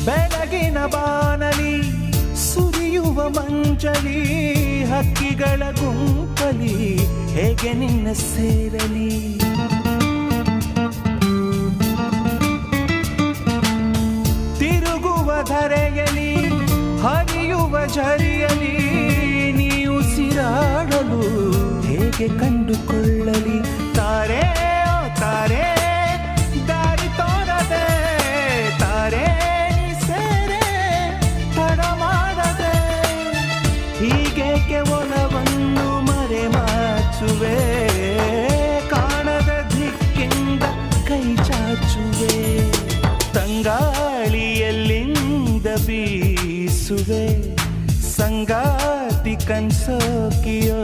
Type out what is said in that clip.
ಬೆಳಗಿನ ಬಾನಲಿ ಸುರಿಯುವ ಮಂಜಲಿ ಹಕ್ಕಿಗಳ ಗುಂಪಲಿ ಹೇಗೆ ನಿನ್ನ ಸೇರಲಿ ತಿರುಗುವ ಧರೆಯಲಿ ಹರಿಯುವ ಝರಿಯಲಿ ನೀ ಉಸಿರಾಡಲು ಹೇಗೆ ಕಂಡುಕೊಳ್ಳಲಿ ತಾರೆ ಓ ತಾರೆ ದಾರಿ ತೋರದೆ ತಾರೆ ನೀ ಸೇರೆ ತಡ ಮಾಡದೆ ಹೀಗೇಕೆ ಒಲವನ್ನು ಮರೆಮಾಚುವೆ ಕಾಣದ ದಿಕ್ಕಿಂದ ಕೈ ಚಾಚುವೆ ತಂಗಾಳಿಯಲ್ಲಿಂದ ಬೀಸುವೆ ಸಂಗಾತಿ ಕನ್ಸೋಕಿಯೋ